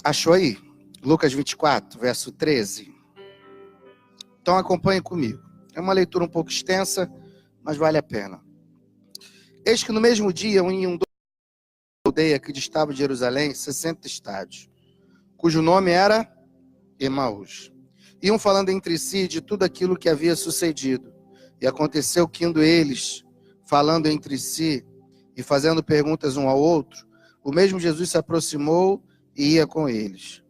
Achou aí? Lucas 24, verso 13. Então acompanhe comigo. É uma leitura um pouco extensa, mas vale a pena. Eis que no mesmo dia iam da aldeia que distava de Jerusalém 60 estádios, cujo nome era Emaús. Iam falando entre si de tudo aquilo que havia sucedido. E aconteceu que indo eles, falando entre si e fazendo perguntas um ao outro, o mesmo Jesus se aproximou e ia com eles.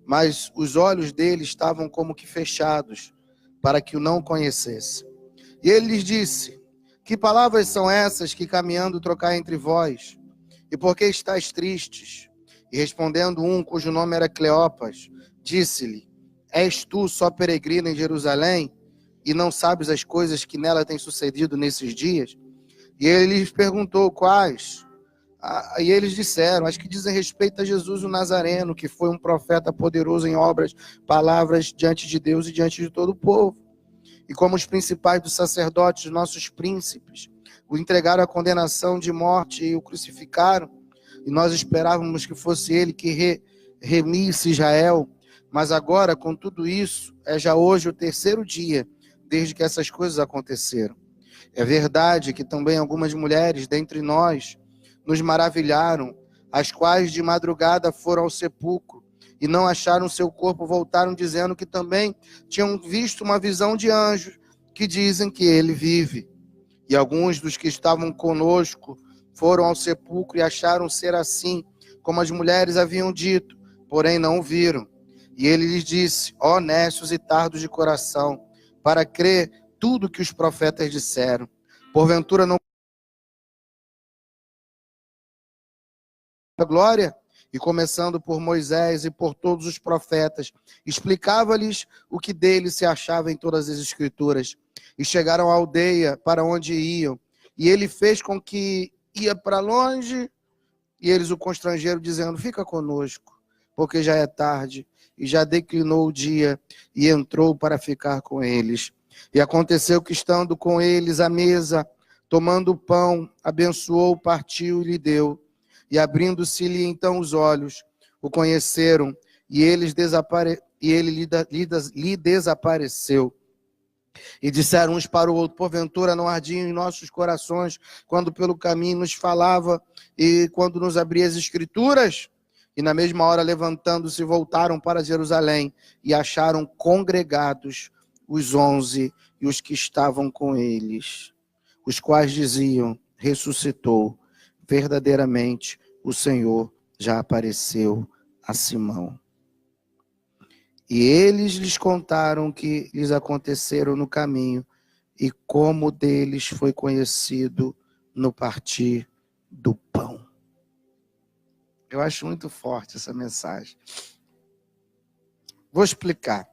Mas os olhos deles estavam como que fechados, para que o não conhecesse. E ele lhes disse: que palavras são essas que caminhando trocai entre vós? E por que estáis tristes? E respondendo um, cujo nome era Cleopas, disse-lhe: és tu só peregrino em Jerusalém, e não sabes as coisas que nela têm sucedido nesses dias? E ele lhes perguntou quais. E eles disseram: as que dizem respeito a Jesus o Nazareno, que foi um profeta poderoso em obras, palavras diante de Deus e diante de todo o povo. E como os principais dos sacerdotes, nossos príncipes, o entregaram à condenação de morte e o crucificaram, e nós esperávamos que fosse ele que remisse Israel, mas agora, com tudo isso, é já hoje o terceiro dia desde que essas coisas aconteceram. É verdade que também algumas mulheres dentre nós nos maravilharam, as quais de madrugada foram ao sepulcro e não acharam seu corpo, voltaram dizendo que também tinham visto uma visão de anjos que dizem que ele vive. E alguns dos que estavam conosco foram ao sepulcro e acharam ser assim, como as mulheres haviam dito, porém não o viram. E ele lhes disse: ó nécios e tardos de coração, para crer tudo que os profetas disseram. Porventura não a glória? E começando por Moisés e por todos os profetas, explicava-lhes o que dele se achava em todas as escrituras. E chegaram à aldeia para onde iam, e ele fez com que ia para longe, e eles o constrangeram, dizendo: fica conosco, porque já é tarde, e já declinou o dia, e entrou para ficar com eles. E aconteceu que, estando com eles à mesa, tomando o pão, abençoou, partiu e lhe deu. E abrindo-se-lhe então os olhos, o conheceram, e ele lhe desapareceu. E disseram uns para o outro: porventura não ardiam em nossos corações, quando pelo caminho nos falava, e quando nos abria as escrituras? E na mesma hora, levantando-se, voltaram para Jerusalém, e acharam congregados os 11 e os que estavam com eles, os quais diziam: ressuscitou. Verdadeiramente, o Senhor já apareceu a Simão. E eles lhes contaram o que lhes aconteceram no caminho e como deles foi conhecido no partir do pão. Eu acho muito forte essa mensagem. Vou explicar.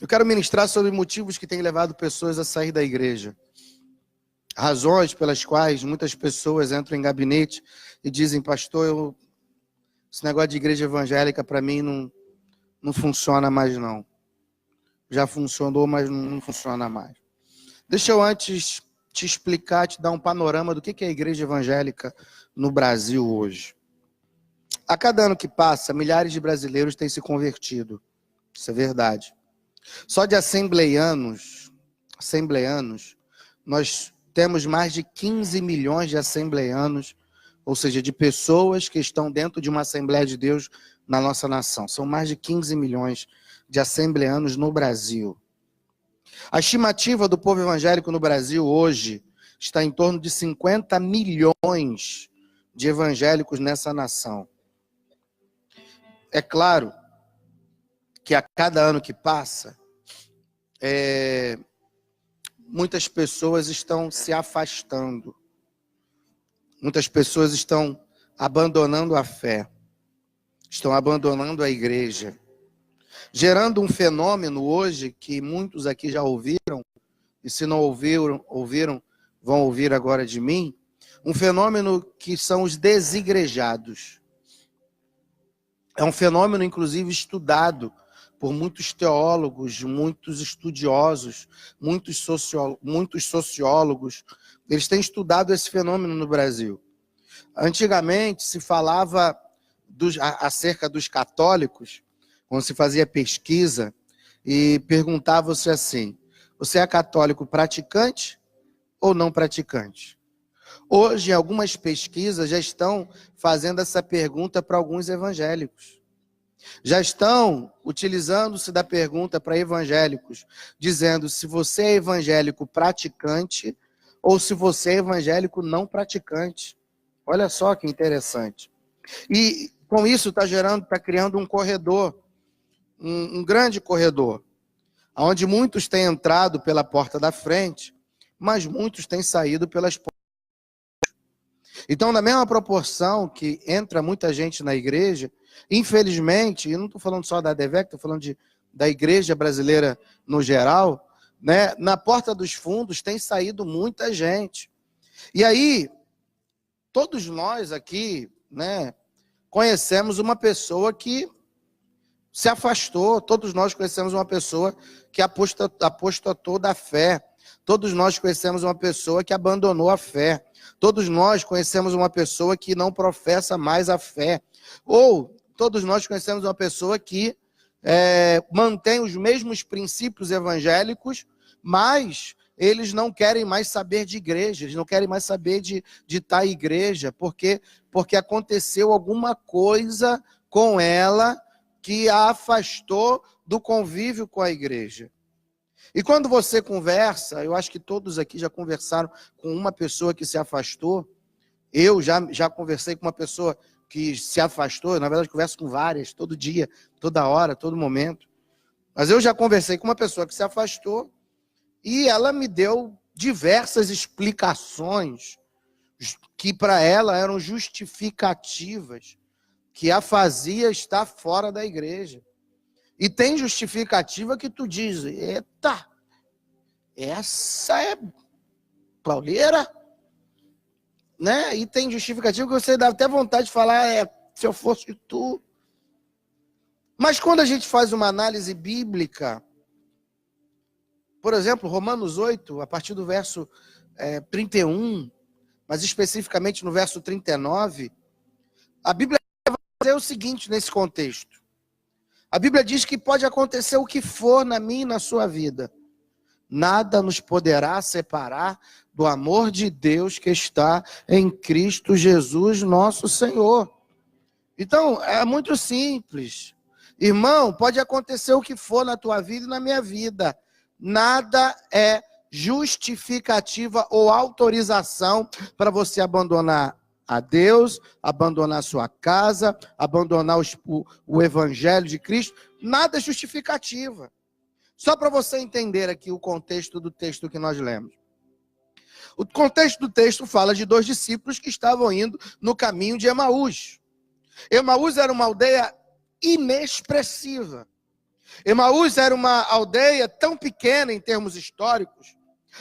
Eu quero ministrar sobre motivos que têm levado pessoas a sair da igreja. Razões pelas quais muitas pessoas entram em gabinete e dizem: pastor, esse negócio de igreja evangélica para mim não funciona mais não. Já funcionou, mas não funciona mais. Deixa eu antes te explicar, te dar um panorama do que é a igreja evangélica no Brasil hoje. A cada ano que passa, milhares de brasileiros têm se convertido. Isso é verdade. Só de assembleianos, nós temos mais de 15 milhões de assembleianos, ou seja, de pessoas que estão dentro de uma Assembleia de Deus na nossa nação. São mais de 15 milhões de assembleianos no Brasil. A estimativa do povo evangélico no Brasil hoje está em torno de 50 milhões de evangélicos nessa nação. É claro que a cada ano que passa, muitas pessoas estão se afastando. Muitas pessoas estão abandonando a fé. Estão abandonando a igreja. Gerando um fenômeno hoje que muitos aqui já ouviram, e se não ouviram, vão ouvir agora de mim, um fenômeno que são os desigrejados. É um fenômeno, inclusive, estudado por muitos teólogos, muitos estudiosos, muitos sociólogos. Eles têm estudado esse fenômeno no Brasil. Antigamente se falava acerca dos católicos, quando se fazia pesquisa, e perguntava-se assim: você é católico praticante ou não praticante? Hoje, algumas pesquisas já estão fazendo essa pergunta para alguns evangélicos. Já estão utilizando-se da pergunta para evangélicos, dizendo se você é evangélico praticante ou se você é evangélico não praticante. Olha só que interessante. E com isso está criando um corredor, um grande corredor, onde muitos têm entrado pela porta da frente, mas muitos têm saído pelas portas. Então, na mesma proporção que entra muita gente na igreja, infelizmente, eu não estou falando só da ADVEC, estou falando da igreja brasileira no geral, né? Na porta dos fundos tem saído muita gente. E aí, todos nós aqui, né, conhecemos uma pessoa que se afastou, todos nós conhecemos uma pessoa que apostatou da fé, todos nós conhecemos uma pessoa que abandonou a fé, todos nós conhecemos uma pessoa que não professa mais a fé, ou todos nós conhecemos uma pessoa que mantém os mesmos princípios evangélicos, mas eles não querem mais saber de igreja, eles não querem mais saber de estar em igreja, porque aconteceu alguma coisa com ela que a afastou do convívio com a igreja. E quando você conversa, eu acho que todos aqui já conversaram com uma pessoa que se afastou. Eu já conversei com uma pessoa que se afastou, na verdade converso com várias, todo dia, toda hora, todo momento. Mas eu já conversei com uma pessoa que se afastou e ela me deu diversas explicações que para ela eram justificativas, que a fazia estar fora da igreja. E tem justificativa que tu diz: eita, essa é pauleira, né? E tem justificativa que você dá até vontade de falar: se eu fosse tu. Mas quando a gente faz uma análise bíblica, por exemplo, Romanos 8, a partir do verso 31, mas especificamente no verso 39, a Bíblia vai dizer o seguinte nesse contexto. A Bíblia diz que pode acontecer o que for na minha e na sua vida. Nada nos poderá separar do amor de Deus que está em Cristo Jesus, nosso Senhor. Então, é muito simples. Irmão, pode acontecer o que for na tua vida e na minha vida. Nada é justificativa ou autorização para você abandonar a Deus, abandonar sua casa, abandonar o Evangelho de Cristo. Nada é justificativa. Só para você entender aqui o contexto do texto que nós lemos. O contexto do texto fala de 2 discípulos que estavam indo no caminho de Emaús. Emaús era uma aldeia inexpressiva. Emaús era uma aldeia tão pequena em termos históricos,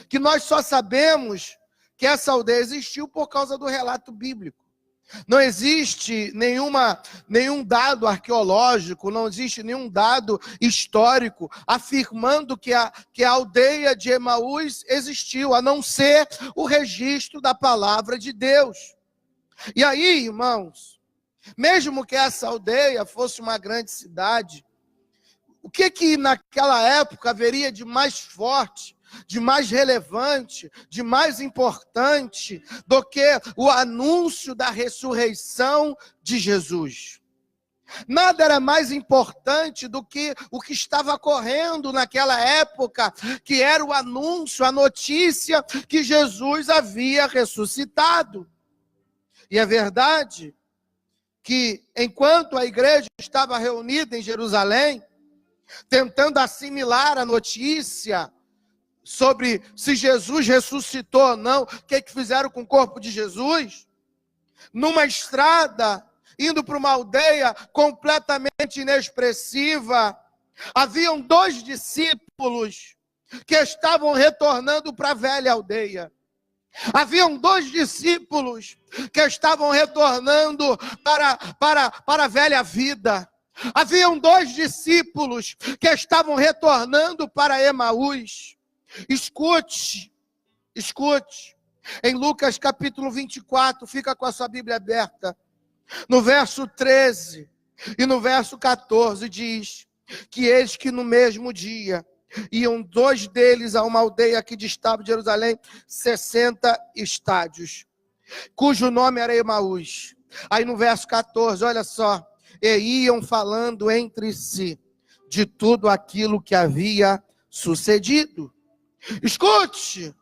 que nós só sabemos que essa aldeia existiu por causa do relato bíblico. Não existe nenhum dado arqueológico, não existe nenhum dado histórico afirmando que a aldeia de Emaús existiu, a não ser o registro da palavra de Deus. E aí, irmãos, mesmo que essa aldeia fosse uma grande cidade, o que naquela época haveria de mais forte, de mais relevante, de mais importante do que o anúncio da ressurreição de Jesus? Nada era mais importante do que o que estava correndo naquela época, que era o anúncio, a notícia que Jesus havia ressuscitado. E é verdade que enquanto a igreja estava reunida em Jerusalém, tentando assimilar a notícia sobre se Jesus ressuscitou ou não, o que fizeram com o corpo de Jesus, numa estrada, indo para uma aldeia completamente inexpressiva, haviam 2 discípulos que estavam retornando para a velha aldeia. Haviam 2 discípulos que estavam retornando para a velha vida. Haviam 2 discípulos que estavam retornando para Emaús. Escute. Em Lucas capítulo 24, fica com a sua Bíblia aberta. No verso 13 e no verso 14 diz que eis que no mesmo dia iam 2 deles a uma aldeia que distava de Jerusalém 60 estádios, cujo nome era Emaús. Aí no verso 14, olha só, e iam falando entre si de tudo aquilo que havia sucedido. Escute,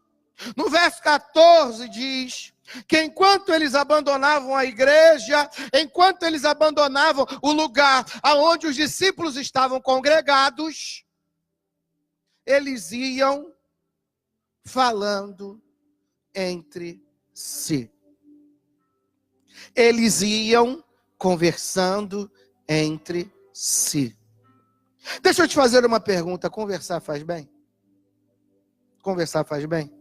no verso 14 diz que enquanto eles abandonavam a igreja, enquanto eles abandonavam o lugar aonde os discípulos estavam congregados, eles iam falando entre si. Eles iam conversando entre si. Deixa eu te fazer uma pergunta: conversar faz bem? Conversar faz bem?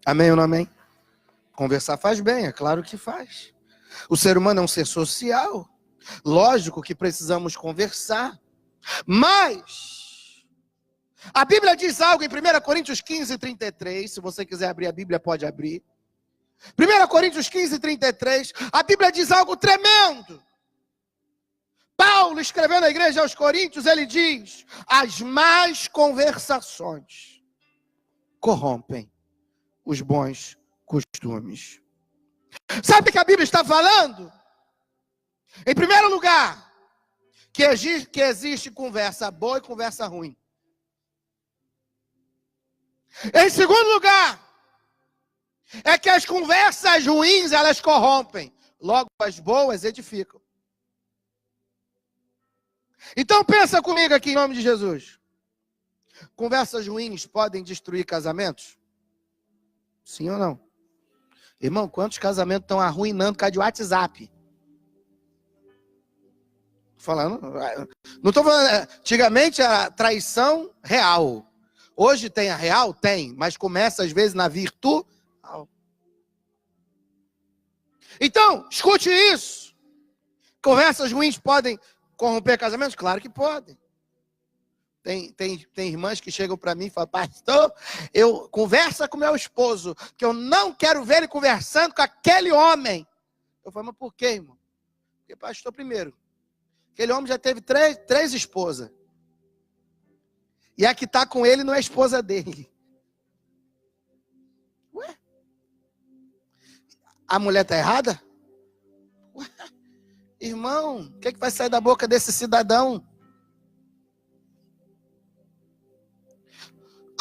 Amém ou não amém? Conversar faz bem, é claro que faz. O ser humano é um ser social. Lógico que precisamos conversar. Mas a Bíblia diz algo em 1 Coríntios 15, 33. Se você quiser abrir a Bíblia, pode abrir. 1 Coríntios 15, 33. A Bíblia diz algo tremendo. Paulo, escrevendo à igreja aos Coríntios, ele diz: as más conversações corrompem os bons costumes. Sabe o que a Bíblia está falando? Em primeiro lugar, que existe conversa boa e conversa ruim. Em segundo lugar, é que as conversas ruins, elas corrompem. Logo, as boas edificam. Então pensa comigo aqui em nome de Jesus. Conversas ruins podem destruir casamentos? Sim ou não? Irmão, quantos casamentos estão arruinando por causa de WhatsApp? Falando, não estou falando, antigamente a traição real. Hoje tem a real? Tem, mas começa às vezes na virtual. Então, escute isso. Conversas ruins podem corromper casamentos? Claro que podem. Tem irmãs que chegam para mim e falam: pastor, eu conversa com meu esposo, que eu não quero ver ele conversando com aquele homem. Eu falo: mas por quê, irmão? Porque, pastor, primeiro, aquele homem já teve três esposas. E a que está com ele não é a esposa dele. Ué? A mulher está errada? Ué? Irmão, o que vai sair da boca desse cidadão?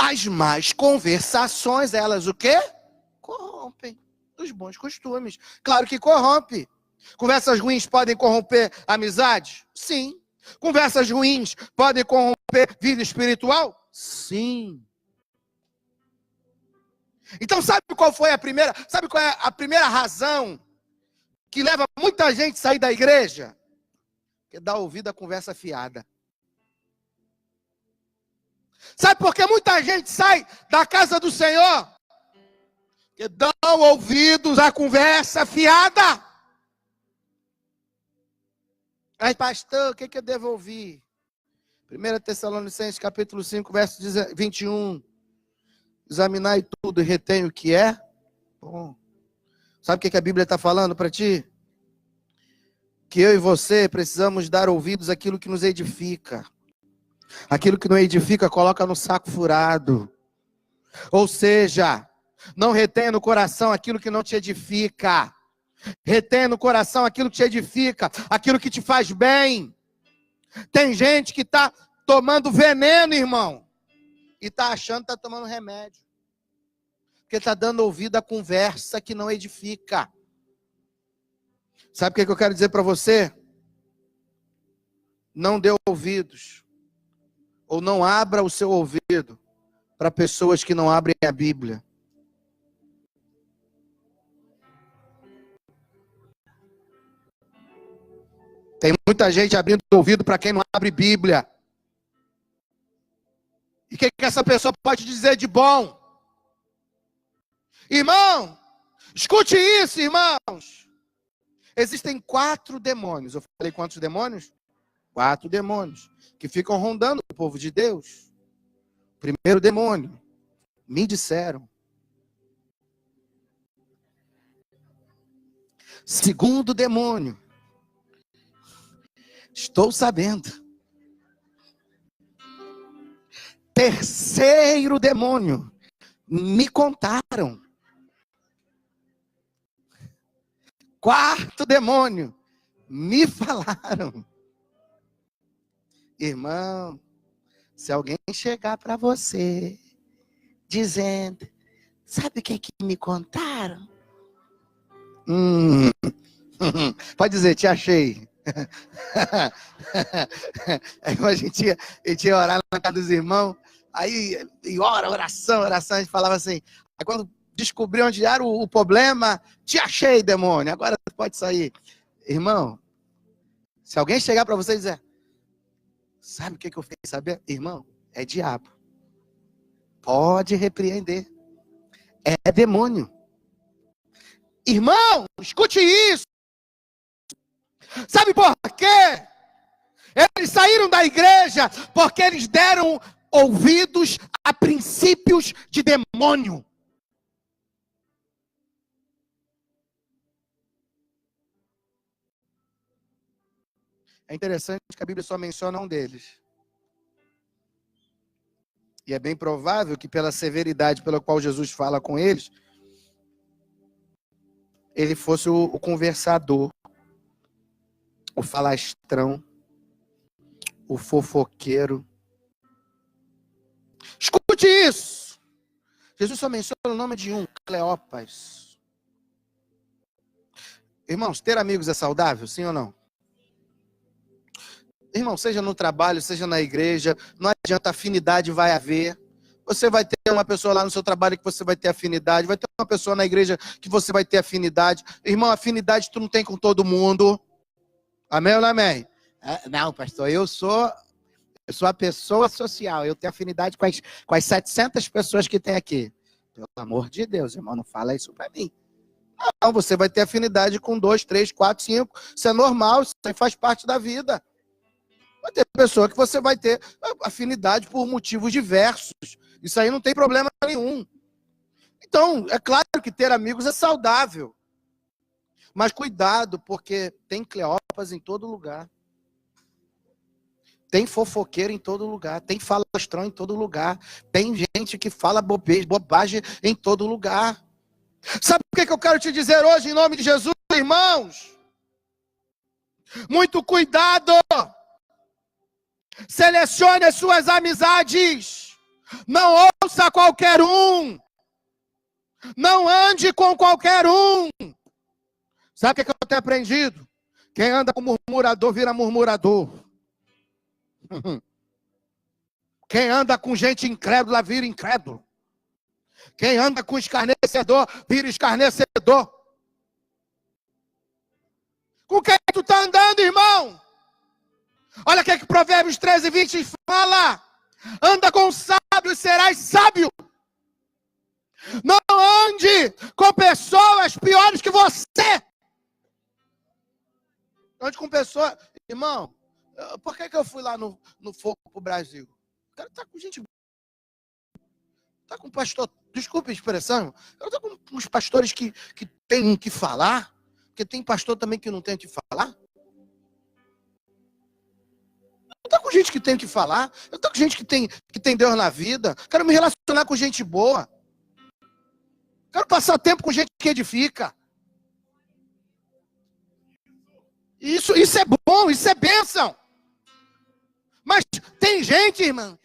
As más conversações, elas o quê? Corrompem os bons costumes. Claro que corrompe. Conversas ruins podem corromper amizade? Sim. Conversas ruins podem corromper vida espiritual? Sim. Então sabe qual é a primeira razão que leva muita gente a sair da igreja? Que dá ouvido à conversa fiada. Sabe por que muita gente sai da casa do Senhor? Que dão ouvidos à conversa fiada. Aí, pastor, o que eu devo ouvir? 1 Tessalonicenses capítulo 5, verso 21. Examinai tudo e retém o que é bom. Sabe o que a Bíblia está falando para ti? Que eu e você precisamos dar ouvidos àquilo que nos edifica. Aquilo que não edifica, coloca no saco furado. Ou seja, não retenha no coração aquilo que não te edifica. Retenha no coração aquilo que te edifica, aquilo que te faz bem. Tem gente que está tomando veneno, irmão, e está achando que está tomando remédio. Porque está dando ouvido à conversa que não edifica. Sabe o que eu quero dizer para você? Não dê ouvidos. Ou não abra o seu ouvido para pessoas que não abrem a Bíblia. Tem muita gente abrindo o ouvido para quem não abre Bíblia. E o que essa pessoa pode dizer de bom? Irmão, escute isso, irmãos. Existem 4 demônios. Eu falei quantos demônios? 4 demônios que ficam rondando o povo de Deus. Primeiro demônio, me disseram. Segundo demônio. Estou sabendo. Terceiro demônio. Me contaram. Quarto demônio. Me falaram. Irmão, se alguém chegar para você dizendo, sabe o que me contaram? Pode dizer, te achei. Aí a gente ia orar na casa dos irmãos, aí oração, a gente falava assim, aí quando descobriu onde era o problema, te achei, demônio, agora pode sair. Irmão, se alguém chegar para você e dizer, sabe o que eu fiquei sabendo? Irmão, é diabo. Pode repreender. É demônio. Irmão, escute isso. Sabe por quê? Eles saíram da igreja porque eles deram ouvidos a princípios de demônio. É interessante que a Bíblia só menciona um deles. E é bem provável que pela severidade pela qual Jesus fala com eles, ele fosse o conversador, o falastrão, o fofoqueiro. Escute isso. Jesus só menciona o nome de um, Cleopas. Irmãos, ter amigos é saudável, sim ou não? Irmão, seja no trabalho, seja na igreja, não adianta, afinidade vai haver. Você vai ter uma pessoa lá no seu trabalho que você vai ter afinidade, vai ter uma pessoa na igreja que você vai ter afinidade. Irmão, afinidade tu não tem com todo mundo. Amém ou não amém? Não, pastor, eu sou a pessoa social, eu tenho afinidade com as 700 pessoas que tem aqui. Pelo amor de Deus, irmão, não fala isso para mim. Não, você vai ter afinidade com 2, 3, 4, 5. Isso é normal, isso faz parte da vida. Vai ter pessoa que você vai ter afinidade por motivos diversos. Isso aí não tem problema nenhum. Então, é claro que ter amigos é saudável. Mas cuidado, porque tem Cleopas em todo lugar. Tem fofoqueiro em todo lugar. Tem falastrão em todo lugar. Tem gente que fala bobagem em todo lugar. Sabe o que eu quero te dizer hoje, em nome de Jesus, irmãos? Muito cuidado! Selecione as suas amizades. Não ouça qualquer um. Não ande com qualquer um. Sabe o que eu tenho aprendido? Quem anda com murmurador vira murmurador. Quem anda com gente incrédula vira incrédulo. Quem anda com escarnecedor vira escarnecedor. Com quem tu está andando, irmão? Olha o que Provérbios 13, 20 fala. Anda com sábio e serás sábio. Não ande com pessoas piores que você. Ande com pessoas... Irmão, por que eu fui lá no Fogo pro Brasil? O cara tá com gente... Tá com pastor... Desculpe a expressão. Eu tô com uns pastores que tem que falar. Porque tem pastor também que não tem que falar. Eu tô com gente que tem que falar. Eu tô com gente que tem Deus na vida. Quero me relacionar com gente boa. Quero passar tempo com gente que edifica. Isso é bom, isso é bênção. Mas tem gente, irmã,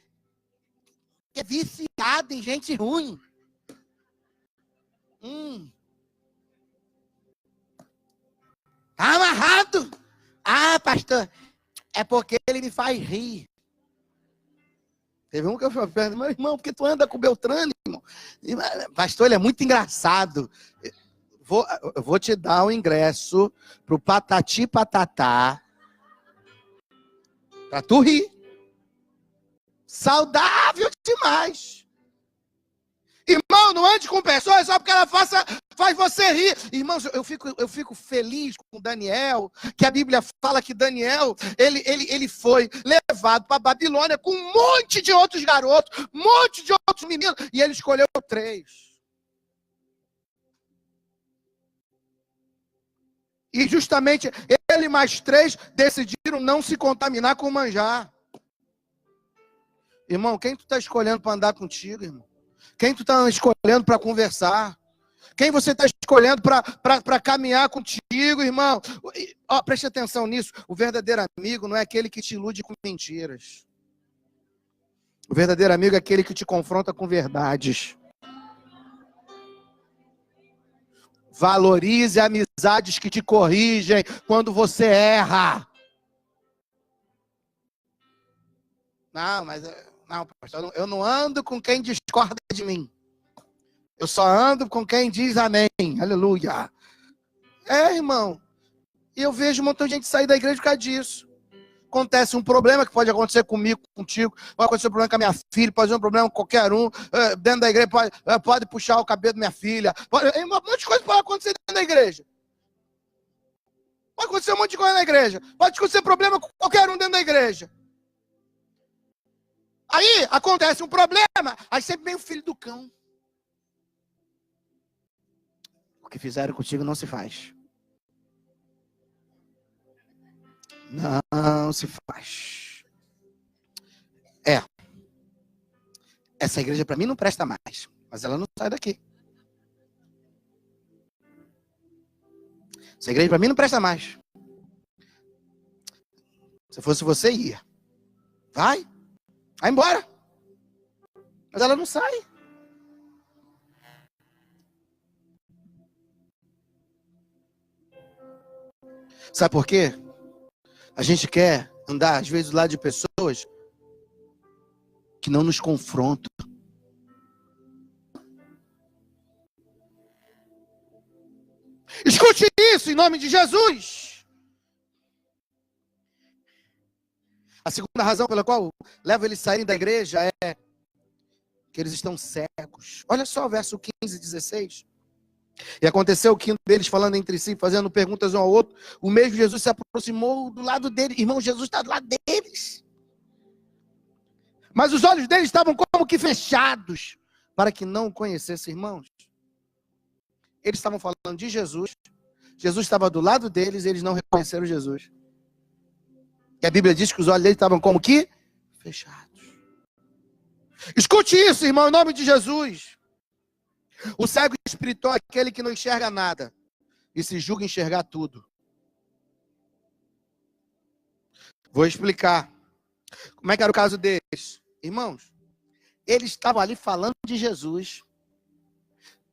que é viciada em gente ruim. Tá amarrado. Ah, pastor, é porque ele me faz rir. Teve um que eu falei, meu irmão, porque tu anda com o Beltrano, irmão? Pastor, ele é muito engraçado. Eu vou te dar o ingresso pro Patati Patatá pra tu rir. Saudável demais. Irmão, não ande com pessoas só porque ela faz você rir. Irmãos, eu fico feliz com Daniel, que a Bíblia fala que Daniel, ele foi levado para Babilônia com um monte de outros garotos, um monte de outros meninos, e ele escolheu 3. E justamente ele mais 3 decidiram não se contaminar com o manjar. Irmão, quem tu está escolhendo para andar contigo, irmão? Quem tu está escolhendo para conversar? Quem você está escolhendo para caminhar contigo, irmão? Ó, preste atenção nisso. O verdadeiro amigo não é aquele que te ilude com mentiras. O verdadeiro amigo é aquele que te confronta com verdades. Valorize amizades que te corrigem quando você erra. Não, pastor, eu não ando com quem discorda de mim. Eu só ando com quem diz amém. Aleluia. Irmão. E eu vejo um montão de gente sair da igreja por causa disso. Acontece um problema que pode acontecer comigo, contigo, pode acontecer um problema com a minha filha, pode acontecer um problema com qualquer um, dentro da igreja, pode puxar o cabelo da minha filha, um monte de coisa pode acontecer dentro da igreja. Pode acontecer um monte de coisa na igreja, pode acontecer problema com qualquer um dentro da igreja. Aí acontece um problema, aí sempre vem o filho do cão. O que fizeram contigo não se faz. Não se faz. Essa igreja para mim não presta mais. Mas ela não sai daqui. Essa igreja para mim não presta mais. Se fosse você, ia. Vai embora. Mas ela não sai. Sabe por quê? A gente quer andar, às vezes, do lado de pessoas que não nos confrontam. Escute isso em nome de Jesus. A segunda razão pela qual leva eles a saírem da igreja é que eles estão cegos. Olha só o verso 15 e 16. E aconteceu que um deles falando entre si, fazendo perguntas um ao outro, o mesmo Jesus se aproximou do lado dele. Irmão, Jesus está do lado deles. Mas os olhos deles estavam como que fechados, para que não o conhecessem, irmãos. Eles estavam falando de Jesus, Jesus estava do lado deles e eles não reconheceram Jesus. E a Bíblia diz que os olhos deles estavam como que fechados. Escute isso, irmão, em nome de Jesus. O cego espiritual é aquele que não enxerga nada e se julga enxergar tudo. Vou explicar. Como é que era o caso deles? Irmãos, eles estavam ali falando de Jesus.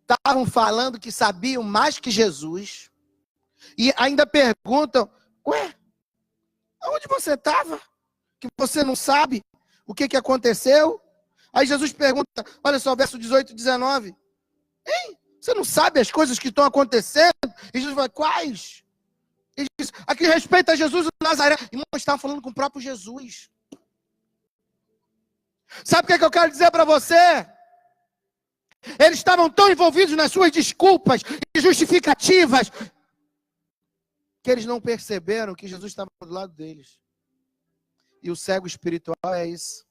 Estavam falando que sabiam mais que Jesus. E ainda perguntam, ué, onde você estava? Que você não sabe o que aconteceu? Aí Jesus pergunta, olha só, verso 18 e 19. Hein? Você não sabe as coisas que estão acontecendo? E Jesus fala, quais? Ele diz, aqui respeita a Jesus de Nazaré. Irmão, estavam falando com o próprio Jesus. Sabe o que eu quero dizer para você? Eles estavam tão envolvidos nas suas desculpas e justificativas que eles não perceberam que Jesus estava do lado deles. E o cego espiritual é isso.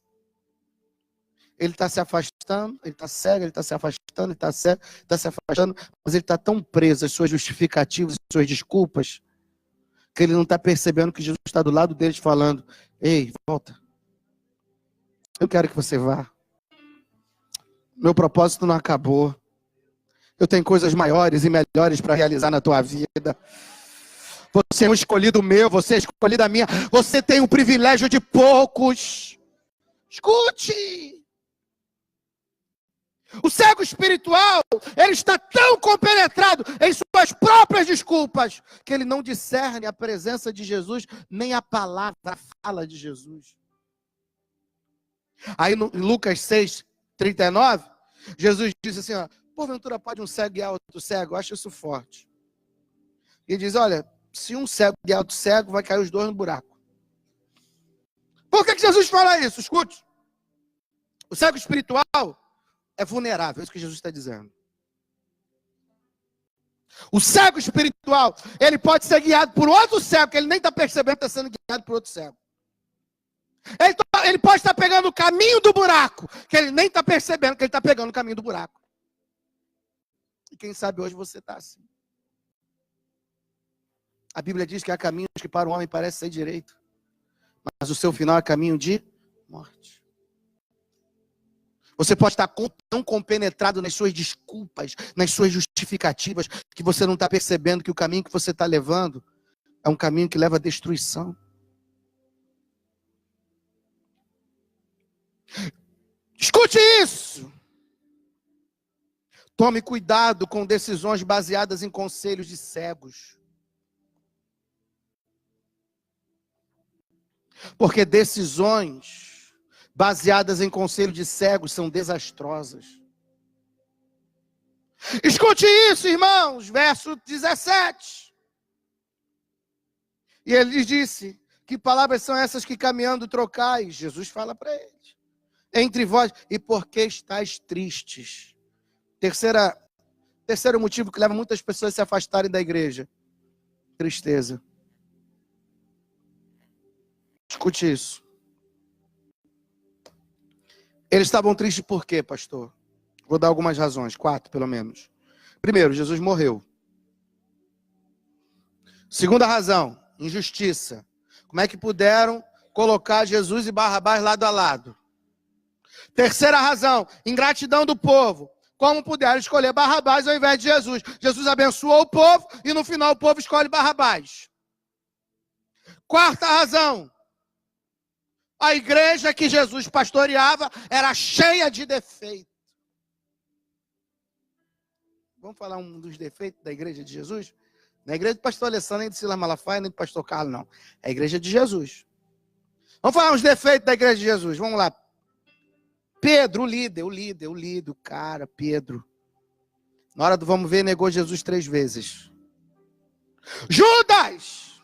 Ele está se afastando, ele está cego, ele está se afastando, ele está cego, está se afastando, mas ele está tão preso às suas justificativas, às suas desculpas, que ele não está percebendo que Jesus está do lado deles falando, ei, volta. Eu quero que você vá. Meu propósito não acabou. Eu tenho coisas maiores e melhores para realizar na tua vida. Você é um escolhido meu, você é escolhida minha. Você tem um privilégio de poucos. Escute. O cego espiritual, ele está tão compenetrado em suas próprias desculpas, que ele não discerne a presença de Jesus, nem a palavra, a fala de Jesus. Aí em Lucas 6, 39, Jesus disse assim, ó, porventura pode um cego guiar outro cego? Eu acho isso forte. E ele diz, olha, se um cego guiar outro cego, vai cair os dois no buraco. Por que Jesus fala isso? Escute. O cego espiritual é vulnerável, é isso que Jesus está dizendo. O cego espiritual, ele pode ser guiado por outro cego, que ele nem está percebendo que está sendo guiado por outro cego. Ele pode estar pegando o caminho do buraco, que ele nem está percebendo que ele está pegando o caminho do buraco. E quem sabe hoje você está assim. A Bíblia diz que há caminhos que para o homem parece ser direito, mas o seu final é caminho de morte. Você pode estar tão compenetrado nas suas desculpas, nas suas justificativas, que você não está percebendo que o caminho que você está levando é um caminho que leva à destruição. Escute isso. Tome cuidado com decisões baseadas em conselhos de cegos. Porque decisões baseadas em conselho de cegos são desastrosas. Escute isso, irmãos, verso 17. E ele lhes disse: que palavras são essas que caminhando trocais? Jesus fala para eles: entre vós, e por que estáis tristes? Terceiro motivo que leva muitas pessoas a se afastarem da igreja: tristeza. Escute isso. Eles estavam tristes por quê, pastor? Vou dar algumas razões, 4 pelo menos. Primeiro, Jesus morreu. Segunda razão, injustiça. Como é que puderam colocar Jesus e Barrabás lado a lado? Terceira razão, ingratidão do povo. Como puderam escolher Barrabás ao invés de Jesus? Jesus abençoou o povo e no final o povo escolhe Barrabás. Quarta razão, a igreja que Jesus pastoreava era cheia de defeitos. Vamos falar um dos defeitos da igreja de Jesus? Não é a igreja do pastor Alessandro, nem do Silas Malafaia, nem do pastor Carlos, não. É a igreja de Jesus. Vamos falar uns defeitos da igreja de Jesus. Vamos lá. Pedro, o cara, Pedro. Na hora do vamos ver, negou Jesus 3 vezes. Judas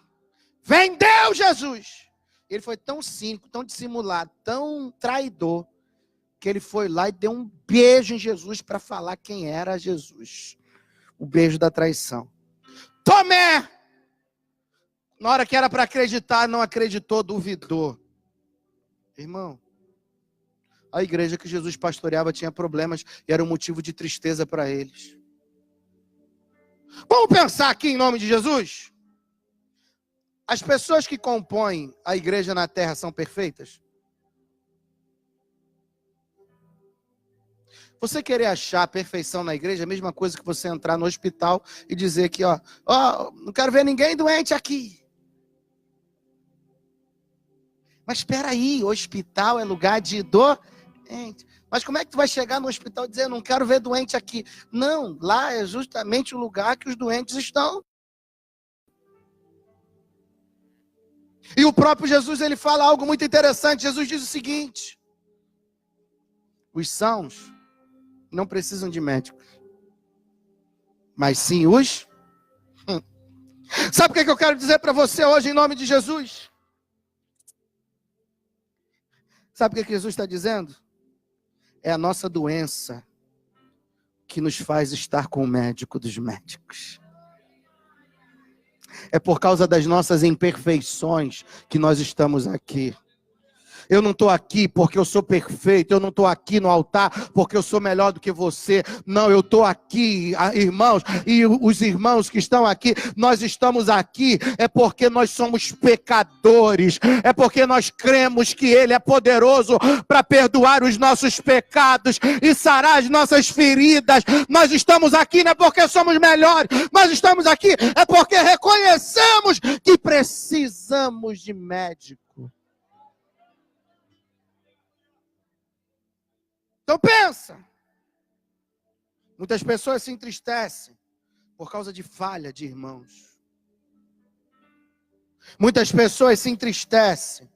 vendeu Jesus. Ele foi tão cínico, tão dissimulado, tão traidor, que ele foi lá e deu um beijo em Jesus para falar quem era Jesus. O beijo da traição. Tomé, na hora que era para acreditar, não acreditou, duvidou. Irmão, a igreja que Jesus pastoreava tinha problemas e era um motivo de tristeza para eles. Vamos pensar aqui em nome de Jesus? As pessoas que compõem a igreja na terra são perfeitas? Você querer achar a perfeição na igreja é a mesma coisa que você entrar no hospital e dizer que, não quero ver ninguém doente aqui. Mas espera aí, o hospital é lugar de doente. Mas como é que tu vai chegar no hospital e dizer, não quero ver doente aqui? Não, lá é justamente o lugar que os doentes estão. E o próprio Jesus, ele fala algo muito interessante. Jesus diz o seguinte: os sãos não precisam de médicos, mas sim os... Sabe o que eu quero dizer para você hoje em nome de Jesus? Sabe o que Jesus está dizendo? É a nossa doença que nos faz estar com o médico dos médicos. É por causa das nossas imperfeições que nós estamos aqui. Eu não estou aqui porque eu sou perfeito. Eu não estou aqui no altar porque eu sou melhor do que você. Não, eu estou aqui, irmãos. E os irmãos que estão aqui, nós estamos aqui é porque nós somos pecadores. É porque nós cremos que Ele é poderoso para perdoar os nossos pecados e sarar as nossas feridas. Nós estamos aqui não é porque somos melhores. Nós estamos aqui é porque reconhecemos que precisamos de médico. Então pensa, muitas pessoas se entristecem por causa de falha de irmãos. Muitas pessoas se entristecem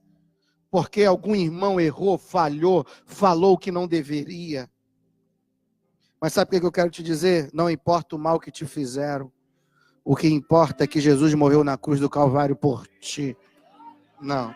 porque algum irmão errou, falhou, falou o que não deveria. Mas sabe o que eu quero te dizer? Não importa o mal que te fizeram, o que importa é que Jesus morreu na cruz do Calvário por ti. Não.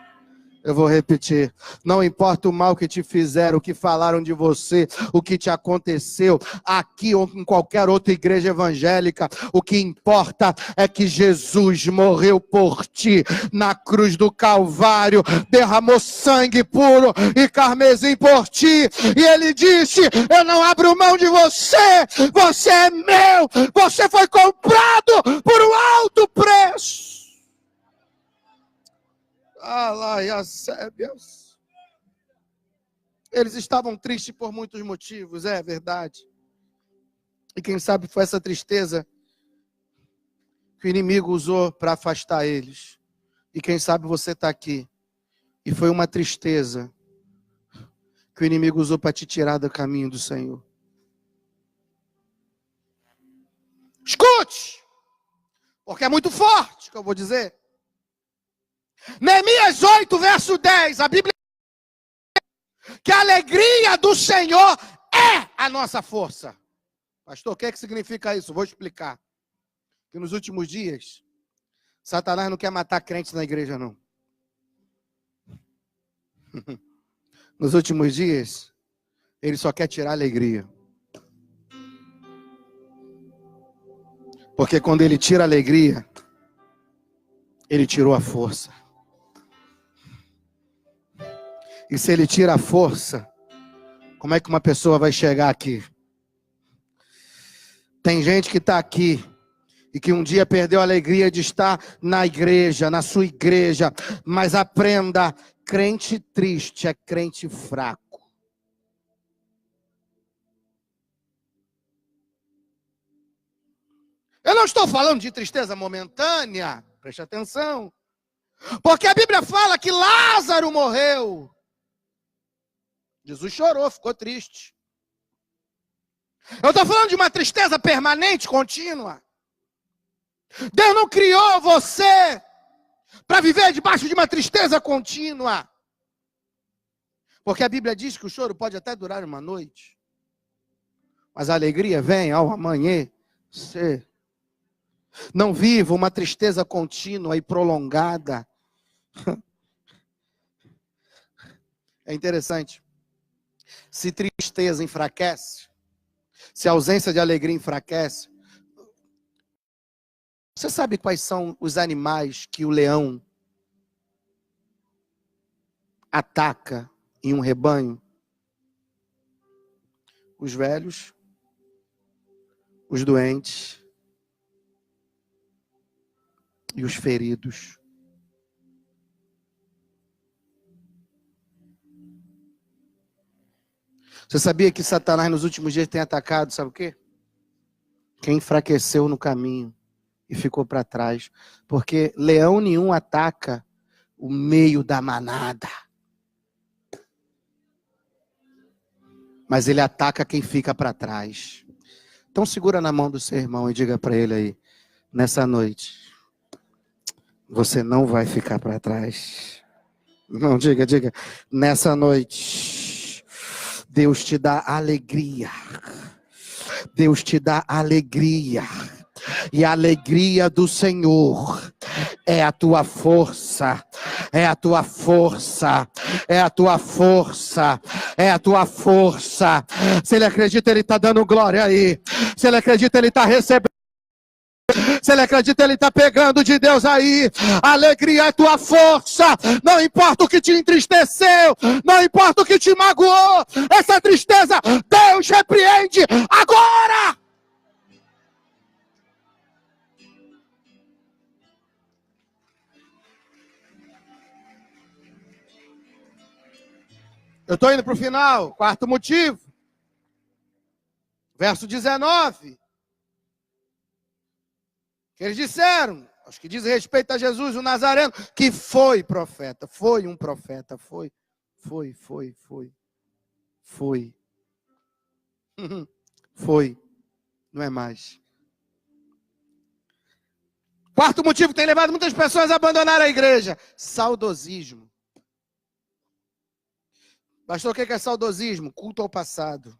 Eu vou repetir, não importa o mal que te fizeram, o que falaram de você, o que te aconteceu, aqui ou em qualquer outra igreja evangélica, o que importa é que Jesus morreu por ti na cruz do Calvário, derramou sangue puro e carmesim por ti, e Ele disse, eu não abro mão de você, você é meu, você foi comprado por um alto preço. Eles estavam tristes por muitos motivos, é verdade. E quem sabe foi essa tristeza que o inimigo usou para afastar eles. E quem sabe você está aqui. E foi uma tristeza que o inimigo usou para te tirar do caminho do Senhor. Escute! Porque é muito forte o que eu vou dizer. Neemias 8, verso 10. A Bíblia diz que a alegria do Senhor é a nossa força. Pastor, o que é que significa isso? Vou explicar. Que nos últimos dias, Satanás não quer matar crentes na igreja, não. Nos últimos dias, ele só quer tirar a alegria. Porque quando ele tira a alegria, ele tirou a força. E se ele tira a força, como é que uma pessoa vai chegar aqui? Tem gente que está aqui e que um dia perdeu a alegria de estar na igreja, na sua igreja. Mas aprenda, crente triste é crente fraco. Eu não estou falando de tristeza momentânea, preste atenção. Porque a Bíblia fala que Lázaro morreu. Jesus chorou, ficou triste. Eu estou falando de uma tristeza permanente, contínua. Deus não criou você para viver debaixo de uma tristeza contínua. Porque a Bíblia diz que o choro pode até durar uma noite, mas a alegria vem ao amanhecer. Não viva uma tristeza contínua e prolongada. É interessante. Se tristeza enfraquece, se a ausência de alegria enfraquece, você sabe quais são os animais que o leão ataca em um rebanho? Os velhos, os doentes e os feridos. Você sabia que Satanás nos últimos dias tem atacado, sabe o quê? Quem enfraqueceu no caminho e ficou para trás. Porque leão nenhum ataca o meio da manada. Mas ele ataca quem fica para trás. Então segura na mão do seu irmão e diga para ele aí, nessa noite, você não vai ficar para trás. Não, diga, nessa noite, Deus te dá alegria. Deus te dá alegria. E a alegria do Senhor é a tua força, é a tua força, é a tua força, é a tua força. Se ele acredita, ele está dando glória aí. Se ele acredita, ele está recebendo. Se ele acredita, ele está pegando de Deus aí. A alegria é tua força. Não importa o que te entristeceu, não importa o que te magoou. Essa tristeza, Deus repreende agora. Eu estou indo para o final. Quarto motivo. Verso 19. Que eles disseram, aos que dizem respeito a Jesus, o Nazareno, que foi profeta. Foi um profeta. Foi. Foi. Não é mais. Quarto motivo que tem levado muitas pessoas a abandonar a igreja. Saudosismo. Pastor, o que é saudosismo? Culto ao passado.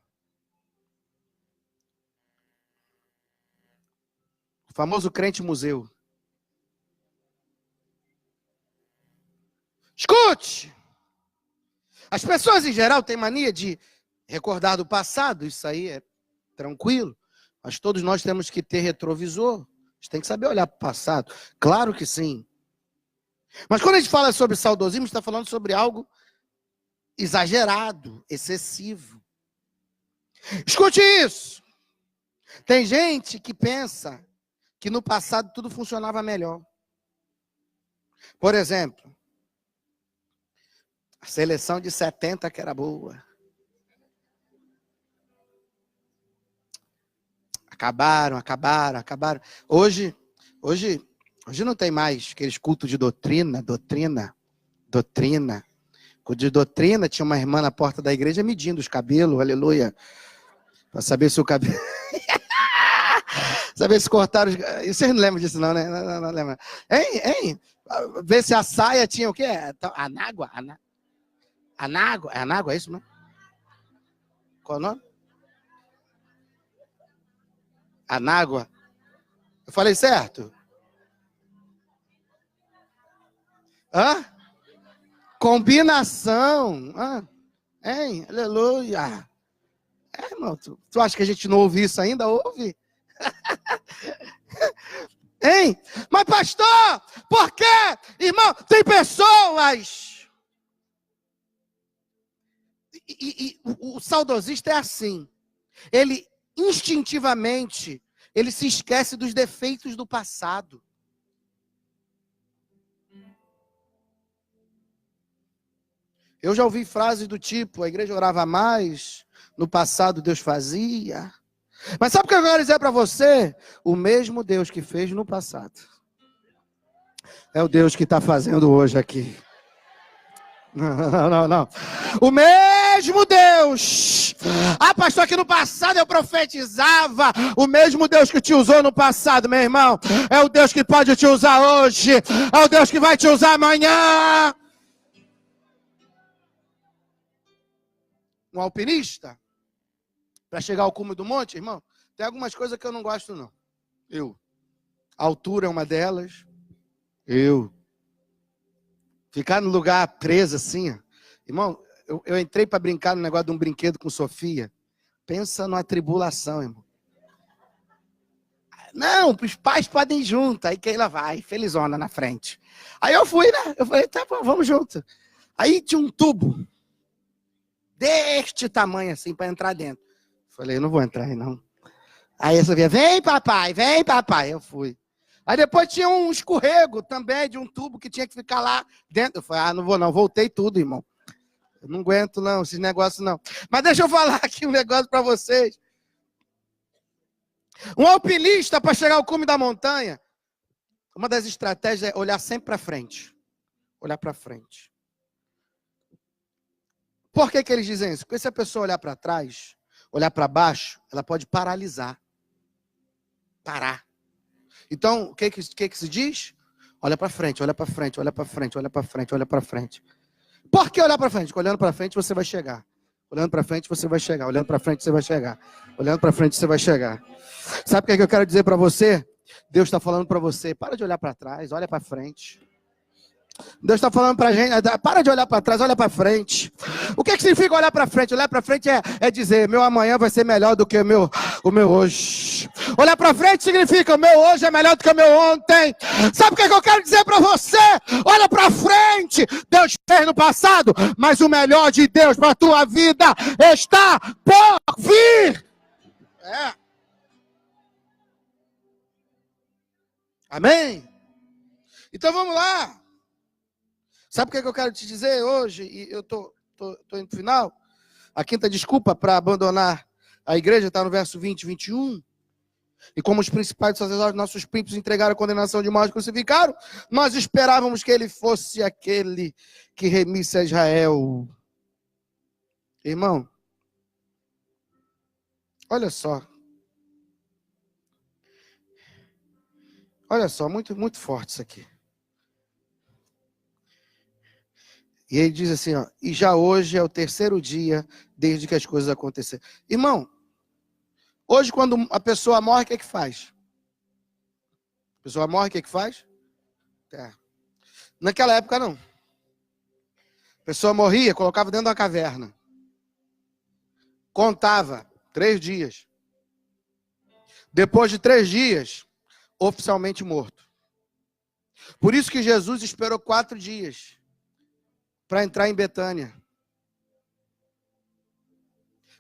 O famoso crente museu. Escute! As pessoas em geral têm mania de recordar do passado. Isso aí é tranquilo. Mas todos nós temos que ter retrovisor. A gente tem que saber olhar para o passado. Claro que sim. Mas quando a gente fala sobre saudosismo, a gente está falando sobre algo exagerado, excessivo. Escute isso. Tem gente que pensa que no passado tudo funcionava melhor. Por exemplo, A seleção de 70 que era boa. Acabaram. Hoje não tem mais aqueles cultos de doutrina. Culto de doutrina, tinha uma irmã na porta da igreja medindo os cabelos, aleluia. Para saber se o cabelo... saber se cortaram os... Vocês não lembram disso não, né? Não lembro. Hein? Ver se a saia tinha o quê? Anágua? Anágua, é isso mesmo? Qual o nome? Anágua. Eu falei certo? Hã? Combinação. Hein? Aleluia. Irmão, tu acha que a gente não ouve isso ainda? Ouve. Hein? Mas pastor, por quê? Irmão, tem pessoas. E o saudosista é assim. Ele instintivamente, ele se esquece dos defeitos do passado. Eu já ouvi frases do tipo, a igreja orava mais, no passado Deus fazia. Mas sabe o que eu quero dizer para você? O mesmo Deus que fez no passado é o Deus que está fazendo hoje aqui. Não. O mesmo Deus. Pastor, que no passado eu profetizava. O mesmo Deus que te usou no passado, meu irmão, é o Deus que pode te usar hoje. É o Deus que vai te usar amanhã. Um alpinista, para chegar ao cume do monte, irmão, tem algumas coisas que eu não gosto, não. A altura é uma delas. Ficar no lugar preso assim, ó. Irmão, eu entrei para brincar no negócio de um brinquedo com Sofia. Pensa numa tribulação, irmão. Não, os pais podem ir junto. Aí Keila vai, felizona na frente. Aí eu fui, né? Eu falei, tá bom, vamos junto. Aí tinha um tubo deste tamanho assim para entrar dentro. Falei, eu não vou entrar aí não. Aí a Sofia, vem papai. Eu fui. Aí depois tinha um escorrego também de um tubo que tinha que ficar lá dentro. Eu falei, não vou não, voltei tudo, irmão. Eu não aguento não, esses negócios não. Mas deixa eu falar aqui um negócio para vocês. Um alpinista, para chegar ao cume da montanha, uma das estratégias é olhar sempre para frente. Olhar para frente. Por que eles dizem isso? Porque se a pessoa olhar para trás, olhar para baixo, ela pode paralisar. Parar. Então, o que se diz? Olha para frente, olha para frente, olha para frente, olha para frente, olha para frente. Por que olhar para frente? Porque olhando para frente você vai chegar. Olhando para frente você vai chegar. Olhando para frente você vai chegar. Olhando para frente você vai chegar. Sabe o que eu quero dizer para você? Deus está falando para você, para de olhar para trás, olha para frente. Deus está falando para a gente, para de olhar para trás, olha para frente. O que significa olhar para frente? Olhar para frente é dizer, meu amanhã vai ser melhor do que o meu hoje. Olhar para frente significa, o meu hoje é melhor do que o meu ontem. Sabe o que eu quero dizer para você? Olha para frente. Deus fez no passado, mas o melhor de Deus para a tua vida está por vir. Amém? Então vamos lá. Sabe o que eu quero te dizer hoje? E eu tô indo pro final. A quinta desculpa para abandonar a igreja está no verso 20 e 21. E como os principais sacerdotes, nossos príncipes entregaram a condenação de morte e crucificaram, nós esperávamos que ele fosse aquele que remisse a Israel. Irmão, olha só. Olha só, muito, muito forte isso aqui. E ele diz assim, ó, e já hoje é o terceiro dia desde que as coisas aconteceram. Irmão, hoje quando a pessoa morre, o que é que faz? A pessoa morre, o que é que faz? Naquela época não. A pessoa morria, colocava dentro da caverna. Contava 3 dias. Depois de 3 dias, oficialmente morto. Por isso que Jesus esperou 4 dias para entrar em Betânia.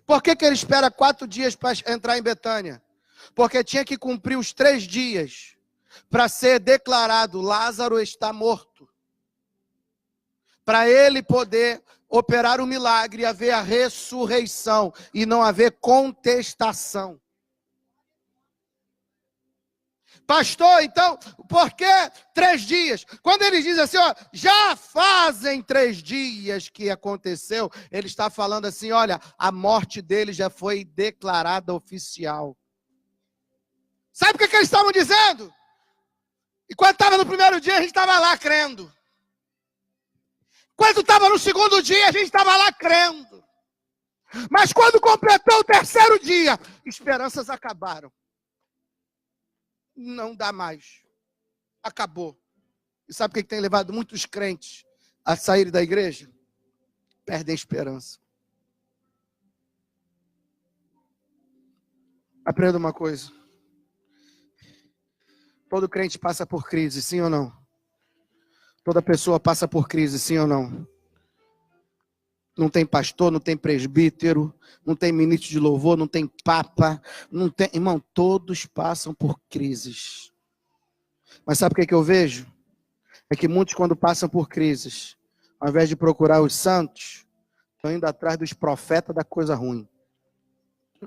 Por que ele espera 4 dias para entrar em Betânia? Porque tinha que cumprir os 3 dias para ser declarado, Lázaro está morto. para ele poder operar o milagre e haver a ressurreição e não haver contestação. Pastor, então, por que 3 dias? Quando ele diz assim, ó, já fazem 3 dias que aconteceu, ele está falando assim, olha, a morte dele já foi declarada oficial. Sabe o que eles estavam dizendo? E quando estava no primeiro dia, a gente estava lá crendo. Quando estava no segundo dia, a gente estava lá crendo. Mas quando completou o 3º dia, esperanças acabaram. Não dá mais. Acabou. E sabe o que tem levado muitos crentes a sair da igreja? Perdem a esperança. Aprenda uma coisa. Todo crente passa por crise, sim ou não? Toda pessoa passa por crise, sim ou não? Não tem pastor, não tem presbítero, não tem ministro de louvor, não tem papa, não tem... Irmão, todos passam por crises. Mas sabe o que eu vejo? É que muitos, quando passam por crises, ao invés de procurar os santos, estão indo atrás dos profetas da coisa ruim.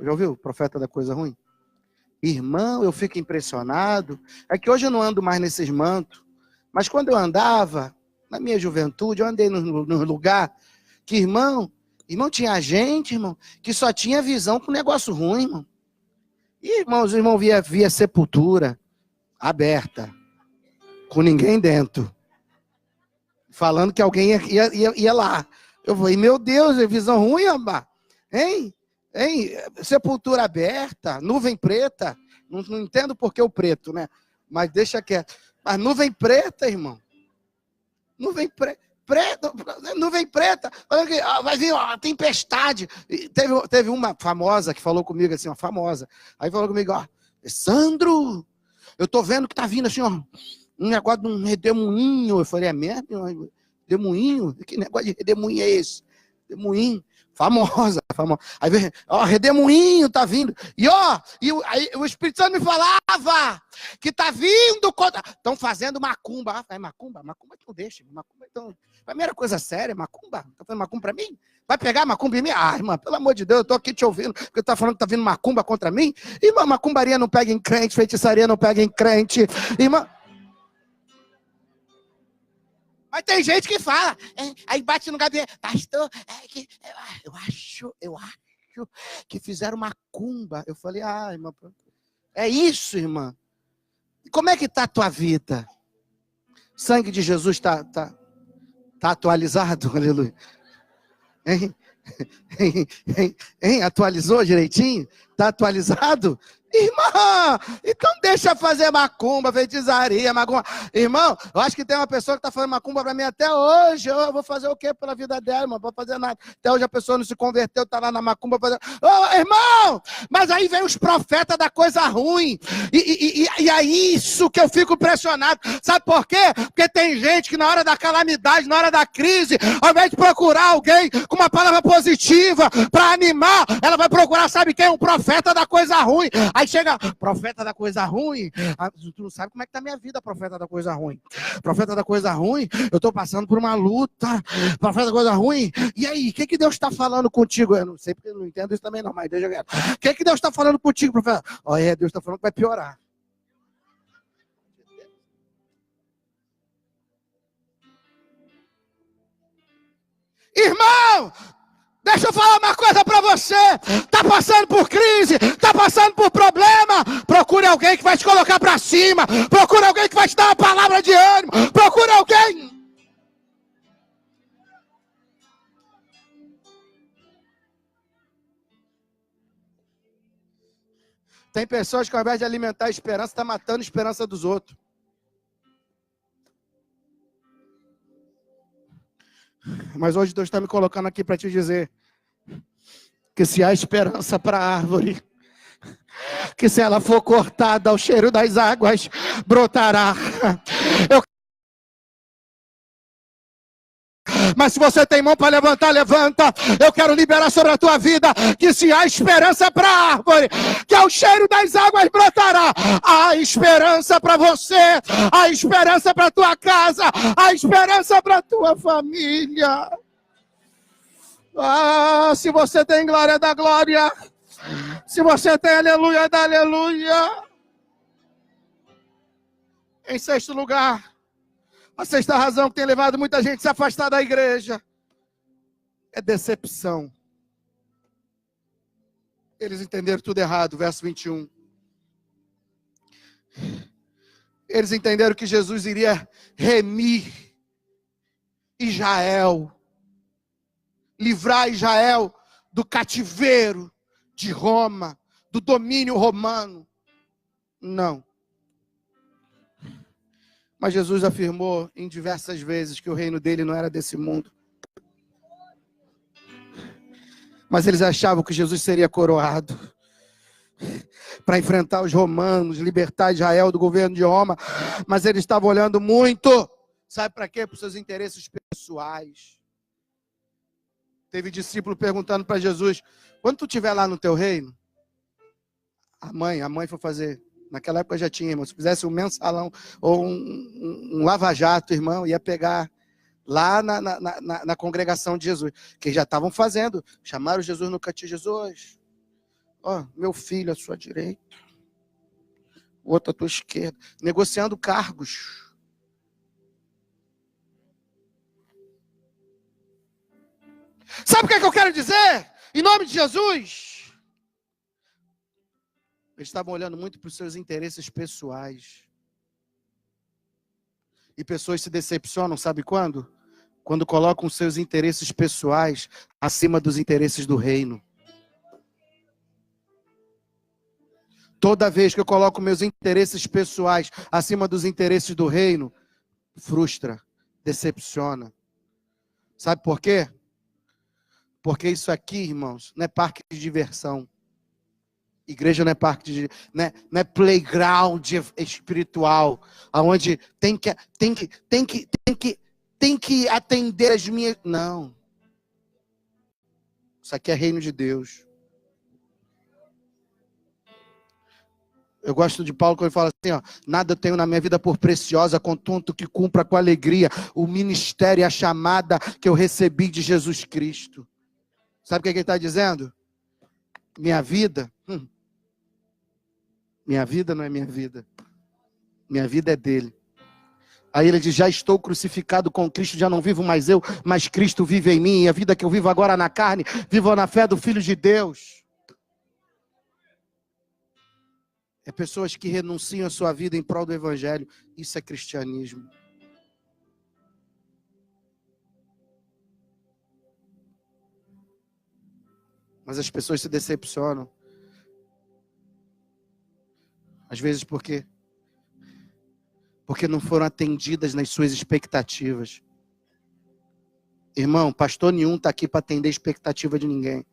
Já ouviu o profeta da coisa ruim? Irmão, eu fico impressionado. É que hoje eu não ando mais nesses mantos. Mas quando eu andava, na minha juventude, eu andei no lugar que, irmão, tinha gente, irmão, que só tinha visão com negócio ruim, irmão. E, irmãos, o irmão via sepultura aberta, com ninguém dentro, falando que alguém ia lá. Eu falei, meu Deus, é visão ruim, rapaz. Hein? Sepultura aberta, nuvem preta. Não entendo por que o preto, né? Mas deixa quieto. Mas nuvem preta, irmão. Nuvem preta. Nuvem preta, vai vir uma tempestade. Teve uma famosa que falou comigo assim, uma famosa. Aí falou comigo, ó, Sandro, eu tô vendo que tá vindo assim, ó, um negócio de um redemoinho. Eu falei, é mesmo? Redemoinho? Que negócio de redemoinho é esse? Redemoinho. Famosa. Aí vem, ó, redemoinho tá vindo. E ó, aí o Espírito Santo me falava que tá vindo. Estão fazendo macumba. É macumba? Macumba que não deixa. Macumba, então, primeira coisa séria, macumba. Tá fazendo macumba pra mim? Vai pegar macumba em mim? Ah, irmã, pelo amor de Deus, eu tô aqui te ouvindo, porque tá falando que tá vindo macumba contra mim. Irmã, macumbaria não pega em crente, feitiçaria não pega em crente. Irmã. Mas tem gente que fala, aí bate no gabinete, pastor, eu acho que fizeram macumba. Eu falei, irmã, é isso, irmã. Como é que está a tua vida? O sangue de Jesus está atualizado? Aleluia. Atualizou direitinho? Está atualizado? Irmã, então deixa fazer macumba, feitiçaria, macumba. Irmão, eu acho que tem uma pessoa que está fazendo macumba para mim até hoje. Eu vou fazer o quê pela vida dela, irmão? Não vou fazer nada. Até hoje a pessoa não se converteu, está lá na macumba fazendo. Irmão, mas aí vem os profetas da coisa ruim. E é isso que eu fico impressionado. Sabe por quê? Porque tem gente que na hora da calamidade, na hora da crise, ao invés de procurar alguém com uma palavra positiva para animar, ela vai procurar, sabe quem? Um profeta da coisa ruim. Aí chega, profeta da coisa ruim. Tu não sabe como é que tá a minha vida, profeta da coisa ruim. Profeta da coisa ruim, eu tô passando por uma luta. Profeta da coisa ruim. E aí, o que Deus está falando contigo? Eu não sei porque eu não entendo isso também não, mas deixa eu ver. O que Deus está falando contigo, profeta? Deus está falando que vai piorar. Irmão! Deixa eu falar uma coisa para você. Está passando por crise, está passando por problema. Procure alguém que vai te colocar para cima. Procure alguém que vai te dar uma palavra de ânimo. Procure alguém. Tem pessoas que ao invés de alimentar a esperança, está matando a esperança dos outros. Mas hoje Deus está me colocando aqui para te dizer que se há esperança para a árvore, que se ela for cortada, ao cheiro das águas Mas se você tem mão para levantar, levanta. Eu quero liberar sobre a tua vida que se há esperança para a árvore, que ao cheiro das águas brotará. Há esperança para você, há esperança para a tua casa, há esperança para a tua família. Ah, se você tem glória, dá glória. Se você tem aleluia, dá aleluia. Em sexto lugar, a sexta razão que tem levado muita gente a se afastar da igreja é decepção. Eles entenderam tudo errado, verso 21. Eles entenderam que Jesus iria remir Israel, livrar Israel do cativeiro de Roma, do domínio romano. Não. Mas Jesus afirmou em diversas vezes que o reino dele não era desse mundo. Mas eles achavam que Jesus seria coroado para enfrentar os romanos, libertar Israel do governo de Roma. Mas eles estavam olhando muito, sabe para quê? Para os seus interesses pessoais. Teve discípulo perguntando para Jesus: quando tu estiver lá no teu reino, a mãe foi fazer, naquela época já tinha, irmão, se fizesse um mensalão ou um lava-jato, irmão, ia pegar lá na congregação de Jesus, que já estavam fazendo, chamaram Jesus no cantinho: Jesus, ó, meu filho à sua direita, o outro à tua esquerda, negociando cargos. Sabe o que eu quero dizer? Em nome de Jesus. Eles estavam olhando muito para os seus interesses pessoais. E pessoas se decepcionam, sabe quando? Quando colocam os seus interesses pessoais acima dos interesses do reino. Toda vez que eu coloco meus interesses pessoais acima dos interesses do reino, frustra, decepciona. Sabe por quê? Porque isso aqui, irmãos, não é parque de diversão. Igreja não é parque de, não é playground espiritual, aonde tem que atender as minhas. Não. Isso aqui é reino de Deus. Eu gosto de Paulo quando ele fala assim, ó: nada eu tenho na minha vida por preciosa, contanto que cumpra com alegria o ministério e a chamada que eu recebi de Jesus Cristo. Sabe o que ele está dizendo? Minha vida não é minha vida. Minha vida é dele. Aí ele diz: já estou crucificado com Cristo, já não vivo mais eu, mas Cristo vive em mim. E a vida que eu vivo agora na carne, vivo na fé do Filho de Deus. É pessoas que renunciam a sua vida em prol do Evangelho. Isso é cristianismo. Mas as pessoas se decepcionam. Às vezes porque não foram atendidas nas suas expectativas. Irmão, pastor nenhum está aqui para atender a expectativa de ninguém.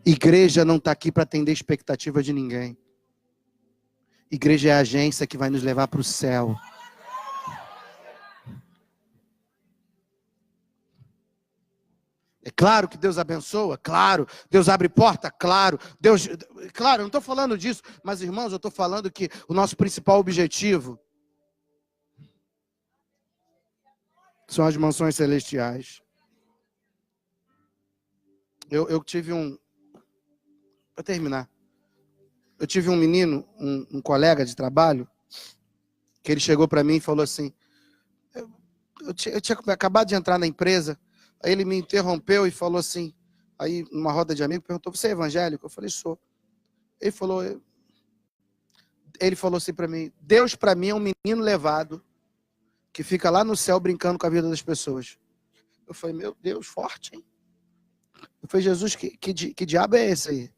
Igreja não está aqui para atender a expectativa de ninguém. Igreja é a agência que vai nos levar para o céu. É claro que Deus abençoa, claro. Deus abre porta, claro. Claro, eu não estou falando disso, mas irmãos, eu estou falando que o nosso principal objetivo são as mansões celestiais. Eu tive para terminar, eu tive um menino, um colega de trabalho, que ele chegou para mim e falou assim, eu tinha acabado de entrar na empresa. Aí ele me interrompeu e falou assim, aí numa roda de amigos, perguntou: você é evangélico? Eu falei: sou. Ele falou assim para mim: Deus para mim é um menino levado, que fica lá no céu brincando com a vida das pessoas. Eu falei: meu Deus, forte, hein? Eu falei: Jesus, que diabo é esse aí?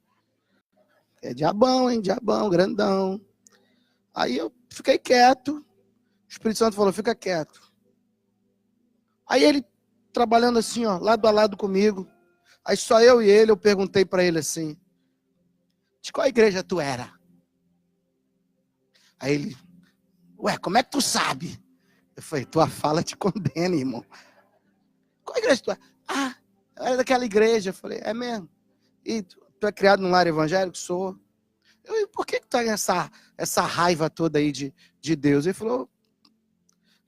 É diabão, hein? Diabão, grandão. Aí eu fiquei quieto. O Espírito Santo falou: fica quieto. Aí ele trabalhando assim, ó, lado a lado comigo. Aí só eu e ele, eu perguntei para ele assim: de qual igreja tu era? Aí ele: ué, como é que tu sabe? Eu falei, tua fala te condena, irmão. Qual igreja tu é? Ah, eu era daquela igreja. Eu falei, é mesmo? E tu é criado num lar evangélico? Sou. E por que tu tá essa raiva toda aí de Deus? Ele falou,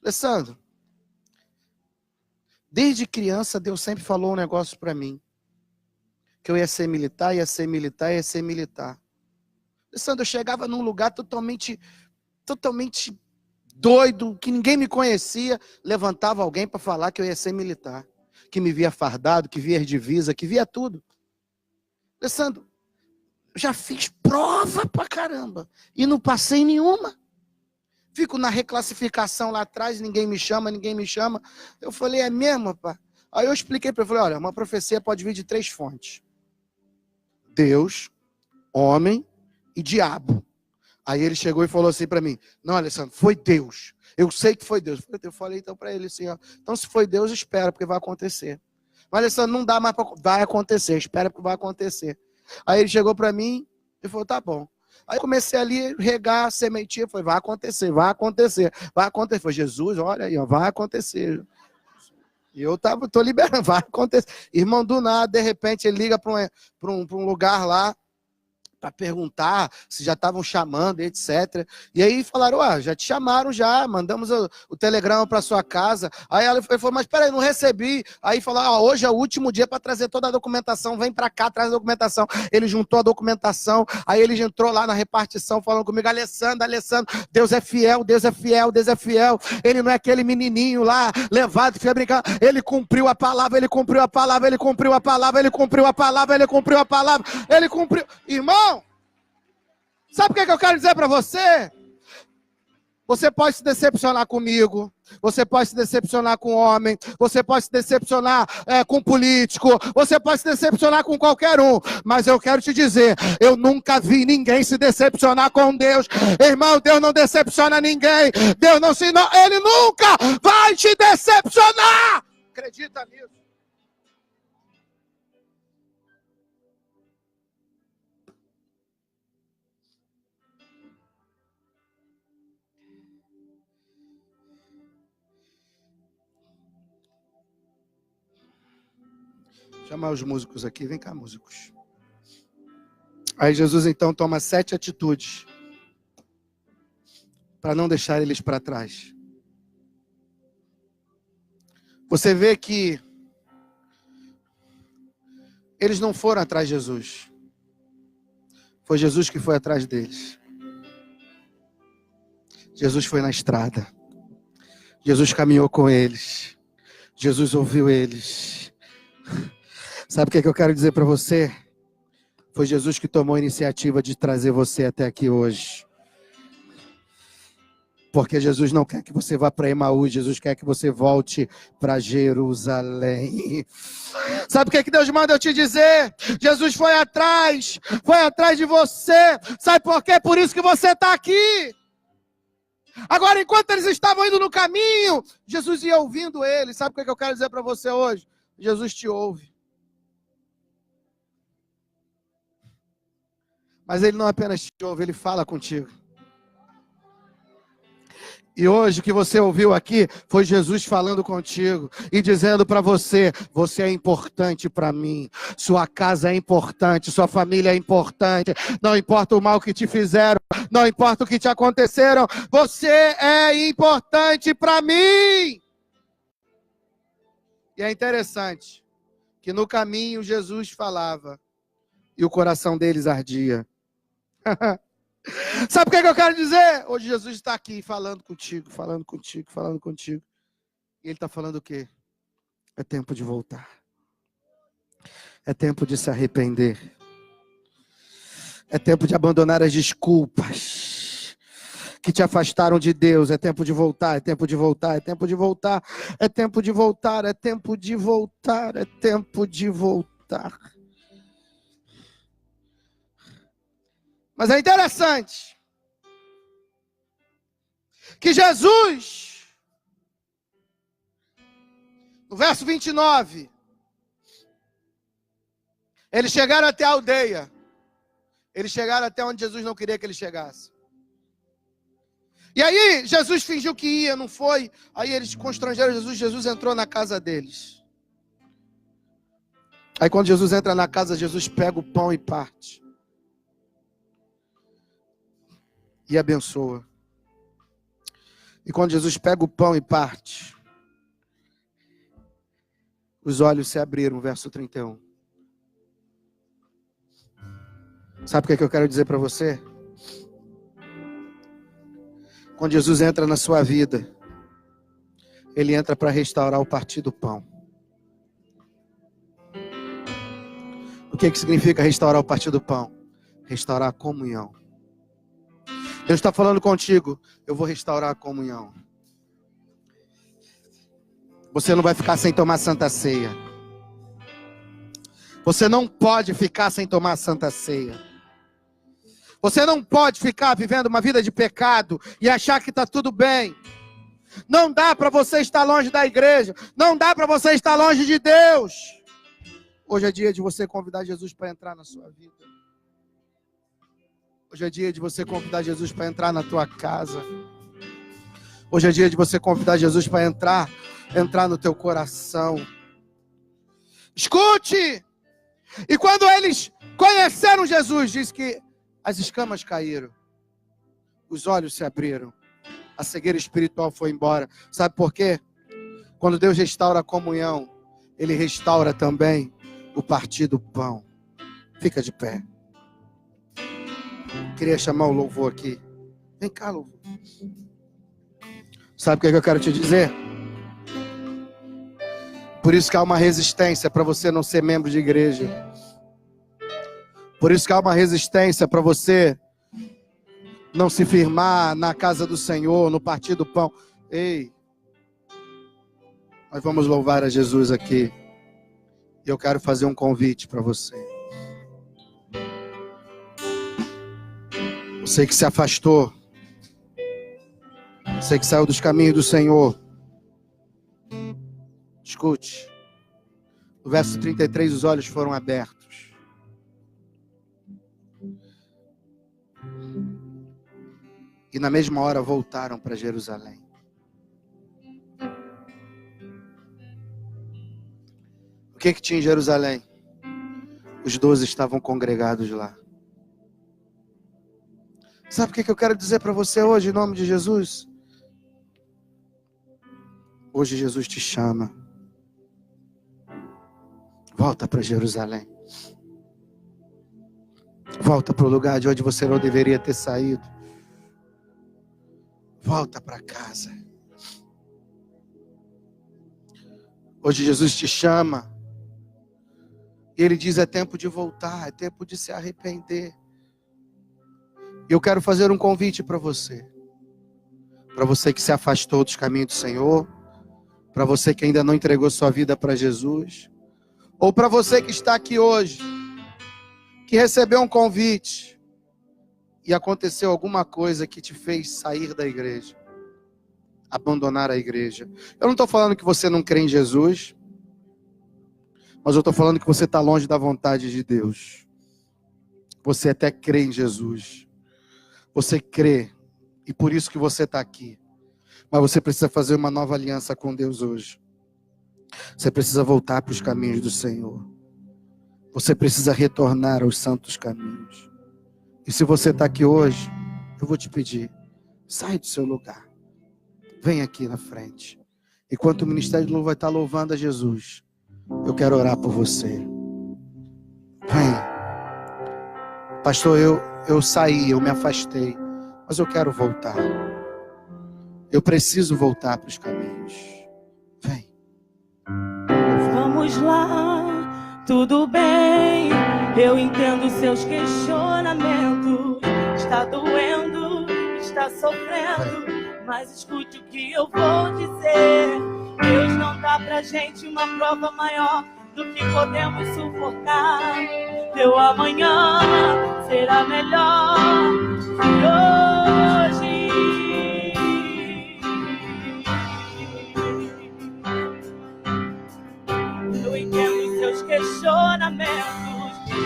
Alessandro, desde criança Deus sempre falou um negócio para mim. Que eu ia ser militar, ia ser militar, ia ser militar. Alessandro, eu chegava num lugar totalmente doido, que ninguém me conhecia, levantava alguém para falar que eu ia ser militar. Que me via fardado, que via divisa, que via tudo. Alessandro, já fiz prova pra caramba e não passei nenhuma. Fico na reclassificação lá atrás, ninguém me chama. Eu falei, é mesmo, pá? Aí eu expliquei para ele, falei, olha, uma profecia pode vir de 3 fontes. Deus, homem e diabo. Aí ele chegou e falou assim para mim, não, Alessandro, foi Deus. Eu sei que foi Deus. Eu falei então para ele assim, ó, então se foi Deus, espera, porque vai acontecer. Mas Alessandro, não dá mais para... Vai acontecer, espera porque vai acontecer. Aí ele chegou para mim e falou, tá bom. Aí eu comecei ali a regar a sementinha, falei, vai acontecer, vai acontecer, vai acontecer. Falei, Jesus, olha aí, ó, vai acontecer. E eu tô liberando, vai acontecer. Irmão, do nada, de repente, ele liga para um lugar lá, para perguntar se já estavam chamando, etc. E aí falaram, já te chamaram já, mandamos o telegrama para sua casa. Aí ela falou, mas peraí, não recebi. Aí falou, hoje é o último dia para trazer toda a documentação, vem para cá, traz a documentação. Ele juntou a documentação, aí ele entrou lá na repartição falando comigo, Alessandro, Deus é fiel, Deus é fiel, Deus é fiel. Ele não é aquele menininho lá, levado, que fica brincando. Ele cumpriu a palavra, ele cumpriu a palavra, ele cumpriu a palavra, ele cumpriu a palavra, ele cumpriu a palavra, ele cumpriu. Irmão, sabe o que eu quero dizer para você? Você pode se decepcionar comigo, você pode se decepcionar com homem, você pode se decepcionar com político, você pode se decepcionar com qualquer um, mas eu quero te dizer, eu nunca vi ninguém se decepcionar com Deus. Irmão, Deus não decepciona ninguém, Ele nunca vai te decepcionar. Acredita nisso? Chamar os músicos aqui, vem cá, músicos. Aí Jesus então toma 7 atitudes para não deixar eles para trás. Você vê que eles não foram atrás de Jesus. Foi Jesus que foi atrás deles. Jesus foi na estrada. Jesus caminhou com eles. Jesus ouviu eles. Sabe o que eu quero dizer para você? Foi Jesus que tomou a iniciativa de trazer você até aqui hoje. Porque Jesus não quer que você vá para Emaús, Jesus quer que você volte para Jerusalém. Sabe o que Deus manda eu te dizer? Jesus foi atrás de você. Sabe por quê? Por isso que você está aqui. Agora, enquanto eles estavam indo no caminho, Jesus ia ouvindo eles. Sabe o que eu quero dizer para você hoje? Jesus te ouve. Mas ele não apenas te ouve, ele fala contigo. E hoje o que você ouviu aqui foi Jesus falando contigo e dizendo para você, você é importante para mim, sua casa é importante, sua família é importante, não importa o mal que te fizeram, não importa o que te aconteceram, você é importante para mim. E é interessante que no caminho Jesus falava e o coração deles ardia. Sabe o que eu quero dizer? Hoje Jesus está aqui falando contigo. E Ele está falando o quê? É tempo de voltar. É tempo de se arrepender. É tempo de abandonar as desculpas que te afastaram de Deus. É tempo de voltar, é tempo de voltar, é tempo de voltar. É tempo de voltar, é tempo de voltar, é tempo de voltar. Mas é interessante que Jesus, no verso 29, eles chegaram até a aldeia. Eles chegaram até onde Jesus não queria que eles chegassem. E aí Jesus fingiu que ia, não foi. Aí eles constrangeram Jesus, Jesus entrou na casa deles. Aí quando Jesus entra na casa, Jesus pega o pão e parte. E abençoa. E quando Jesus pega o pão e parte, os olhos se abriram, verso 31. Sabe o que eu quero dizer para você? Quando Jesus entra na sua vida, Ele entra para restaurar o partir do pão. O que significa restaurar o partir do pão? Restaurar a comunhão. Deus está falando contigo, eu vou restaurar a comunhão. Você não vai ficar sem tomar Santa Ceia. Você não pode ficar sem tomar Santa Ceia. Você não pode ficar vivendo uma vida de pecado e achar que está tudo bem. Não dá para você estar longe da igreja. Não dá para você estar longe de Deus. Hoje é dia de você convidar Jesus para entrar na sua vida. Hoje é dia de você convidar Jesus para entrar na tua casa. Hoje é dia de você convidar Jesus para entrar no teu coração. Escute! E quando eles conheceram Jesus, diz que as escamas caíram, os olhos se abriram, a cegueira espiritual foi embora. Sabe por quê? Quando Deus restaura a comunhão, Ele restaura também o partir do pão. Fica de pé. Queria chamar o louvor aqui. Vem cá, louvor. Sabe o que eu quero te dizer? Por isso que há uma resistência para você não ser membro de igreja. Por isso que há uma resistência para você não se firmar na casa do Senhor, no partir do pão. Ei, nós vamos louvar a Jesus aqui. E eu quero fazer um convite para você. Você que se afastou. Você que saiu dos caminhos do Senhor. Escute. No verso 33, os olhos foram abertos. E na mesma hora voltaram para Jerusalém. O que tinha em Jerusalém? Os 12 estavam congregados lá. Sabe o que eu quero dizer para você hoje, em nome de Jesus? Hoje Jesus te chama. Volta para Jerusalém. Volta para o lugar de onde você não deveria ter saído. Volta para casa. Hoje Jesus te chama. E Ele diz, é tempo de voltar, é tempo de se arrepender. E eu quero fazer um convite para você. Para você que se afastou dos caminhos do Senhor. Para você que ainda não entregou sua vida para Jesus. Ou para você que está aqui hoje. Que recebeu um convite. E aconteceu alguma coisa que te fez sair da igreja. Abandonar a igreja. Eu não estou falando que você não crê em Jesus. Mas eu estou falando que você está longe da vontade de Deus. Você até crê em Jesus. Você crê. E por isso que você está aqui. Mas você precisa fazer uma nova aliança com Deus hoje. Você precisa voltar para os caminhos do Senhor. Você precisa retornar aos santos caminhos. E se você está aqui hoje, eu vou te pedir, sai do seu lugar. Vem aqui na frente. Enquanto o Ministério de Louvor vai estar louvando a Jesus, eu quero orar por você. Vem. Pastor, eu saí, eu me afastei, mas eu quero voltar. Eu preciso voltar para os caminhos. Vem. Vamos lá, tudo bem. Eu entendo seus questionamentos. Está doendo, está sofrendo, mas escute o que eu vou dizer. Deus não dá pra gente uma prova maior do que podemos suportar. Teu amanhã será melhor que hoje. Eu entendo seus questionamentos.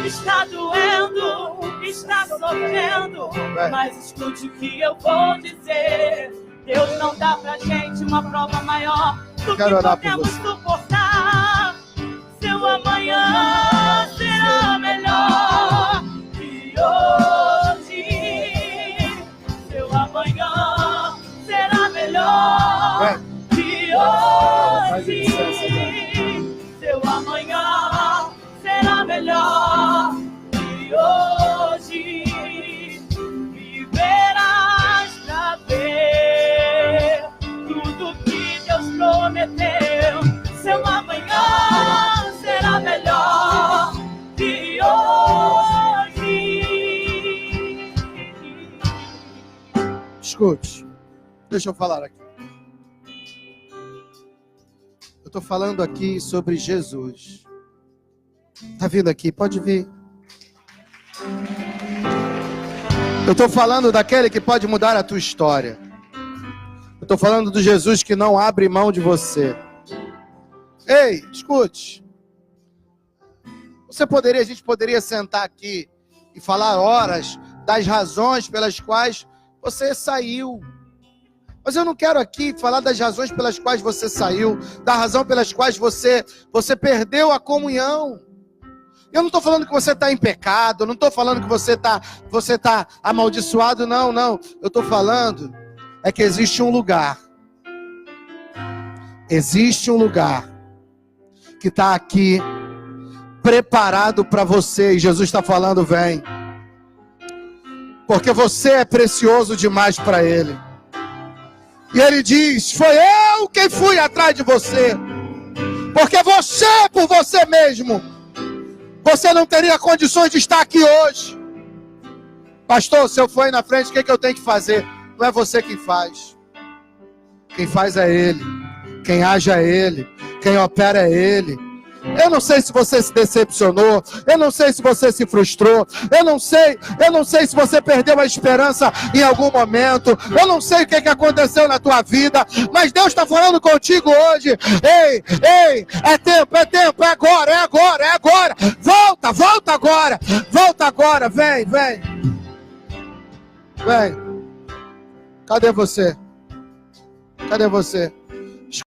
Está doendo, está sofrendo, mas escute o que eu vou dizer. Deus não dá pra gente uma prova maior do que podemos suportar. Seu amanhã será melhor que hoje. Seu amanhã será melhor que hoje. Seu amanhã será melhor que hoje. Viverás pra ver tudo que Deus prometeu. Seu amanhã será melhor que hoje. Escute, deixa eu falar aqui. Eu estou falando aqui sobre Jesus. Tá vindo aqui? Pode vir. Eu estou falando daquele que pode mudar a tua história. Eu estou falando do Jesus que não abre mão de você. Ei, escute. A gente poderia sentar aqui e falar horas das razões pelas quais você saiu. Mas eu não quero aqui falar das razões pelas quais você saiu, da razão pelas quais você perdeu a comunhão. Eu não estou falando que você está em pecado, eu não estou falando que você tá amaldiçoado, não. Eu estou falando é que existe um lugar. Existe um lugar que está aqui preparado para você. E Jesus está falando, vem. Porque você é precioso demais para Ele. E Ele diz, foi eu quem fui atrás de você. Porque você, por você mesmo, você não teria condições de estar aqui hoje. Pastor, se eu for aí na frente, o que eu tenho que fazer? Não é você quem faz. Quem faz é Ele. Quem age é Ele. Quem opera é Ele. Eu não sei se você se decepcionou, eu não sei se você se frustrou, eu não sei se você perdeu a esperança em algum momento, eu não sei o que aconteceu na tua vida, mas Deus está falando contigo hoje. Ei, é tempo, é agora, volta agora, vem. Cadê você?